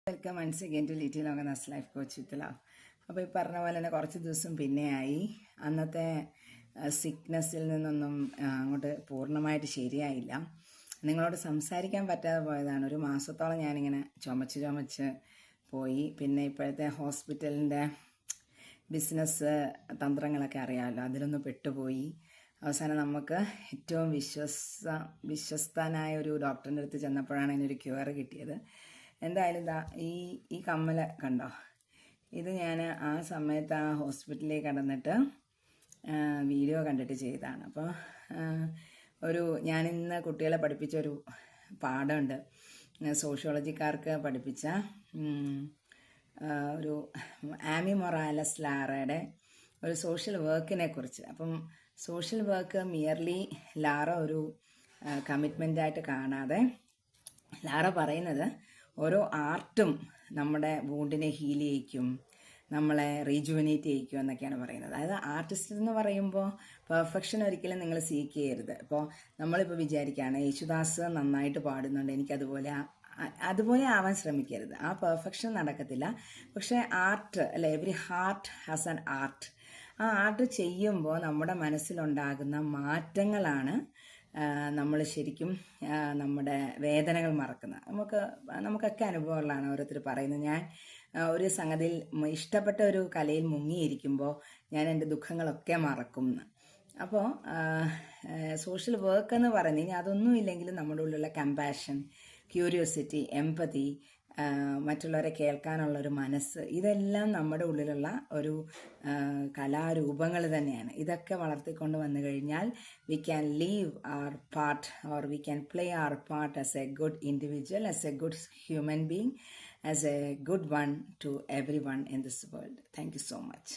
Welcome once again to little organise life coach with love. അപ്പോൾ ഈ പറഞ്ഞ പോലെ തന്നെ കുറച്ച് ദിവസം പിന്നെയായി. അന്നത്തെ സിക്നെസ്സിൽ നിന്നൊന്നും അങ്ങോട്ട് പൂർണ്ണമായിട്ട് ശരിയായില്ല. നിങ്ങളോട് സംസാരിക്കാൻ പറ്റാതെ പോയതാണ്. ഒരു മാസത്തോളം ഞാനിങ്ങനെ ചുമച്ച് പോയി. പിന്നെ ഇപ്പോഴത്തെ ഹോസ്പിറ്റലിൻ്റെ ബിസിനസ് തന്ത്രങ്ങളൊക്കെ അറിയാമല്ലോ, അതിലൊന്ന് പെട്ടുപോയി. അവസാനം നമുക്ക് ഏറ്റവും വിശ്വസ്തനായ ഒരു ഡോക്ടറിൻ്റെ അടുത്ത് ചെന്നപ്പോഴാണ് അതിനൊരു ക്യൂർ കിട്ടിയത്. എന്തായാലും ഈ കമ്മൽ കണ്ടോ, ഇത് ഞാൻ ആ സമയത്ത് ആ ഹോസ്പിറ്റലിൽ കടന്നിട്ട് വീഡിയോ കണ്ടിട്ട് ചെയ്തതാണ്. അപ്പോൾ ഞാനിന്ന് കുട്ടികളെ പഠിപ്പിച്ചൊരു പാഠമുണ്ട്, സോഷ്യോളജിക്കാർക്ക് പഠിപ്പിച്ച ഒരു ആമി മൊറാലസ് ലാറയുടെ ഒരു സോഷ്യൽ വർക്കിനെ കുറിച്ച്. അപ്പം സോഷ്യൽ വർക്ക് മിയർലി ലാറ ഒരു കമ്മിറ്റ്മെൻ്റായിട്ട് കാണാതെ ലാറ പറയുന്നത് ഓരോ ആർട്ടും നമ്മുടെ വൂണ്ടിനെ ഹീൽ ചെയ്യിക്കും, നമ്മളെ റീജുവനേറ്റ് ചെയ്യിക്കും എന്നൊക്കെയാണ് പറയുന്നത്. അതായത് ആർട്ടിസ്റ്റ് എന്ന് പറയുമ്പോൾ പെർഫെക്ഷൻ ഒരിക്കലും നിങ്ങൾ സീക്ക് ചെയ്യരുത്. ഇപ്പോൾ നമ്മളിപ്പോൾ വിചാരിക്കുകയാണ് യേശുദാസ് നന്നായിട്ട് പാടുന്നുണ്ട്, അതുപോലെ ആവാൻ ശ്രമിക്കരുത്. ആ പെർഫെക്ഷൻ നടക്കത്തില്ല. പക്ഷേ ആർട്ട് അല്ലെ, every heart has an art. ആ ആർട്ട് ചെയ്യുമ്പോൾ നമ്മുടെ മനസ്സിലുണ്ടാകുന്ന മാറ്റങ്ങളാണ് നമ്മൾ ശരിക്കും നമ്മുടെ വേദനകൾ മറക്കുന്നത്. നമുക്കൊക്കെ അനുഭവങ്ങളാണ് ഓരോരുത്തർ പറയുന്നത്. ഞാൻ ഒരു സംഗതിയിൽ ഇഷ്ടപ്പെട്ട ഒരു കലയിൽ മുങ്ങിയിരിക്കുമ്പോൾ ഞാൻ എൻ്റെ ദുഃഖങ്ങളൊക്കെ മറക്കും എന്ന്. അപ്പോൾ സോഷ്യൽ വർക്ക് എന്ന് പറയുന്നത് ഇനി അതൊന്നും ഇല്ലെങ്കിലും നമ്മുടെ ഉള്ളിലുള്ള കമ്പാഷൻ, ക്യൂരിയോസിറ്റി, എംപതി, മറ്റുള്ളവരെ കേൾക്കാനുള്ളൊരു മനസ്സ്, ഇതെല്ലാം നമ്മുടെ ഉള്ളിലുള്ള ഒരു കലാരൂപങ്ങൾ തന്നെയാണ്. ഇതൊക്കെ വളർത്തിക്കൊണ്ട് വന്നു കഴിഞ്ഞാൽ we can leave our part or we can play our part as a good individual, as a good human being, as a good one to everyone in this world. Thank you so much.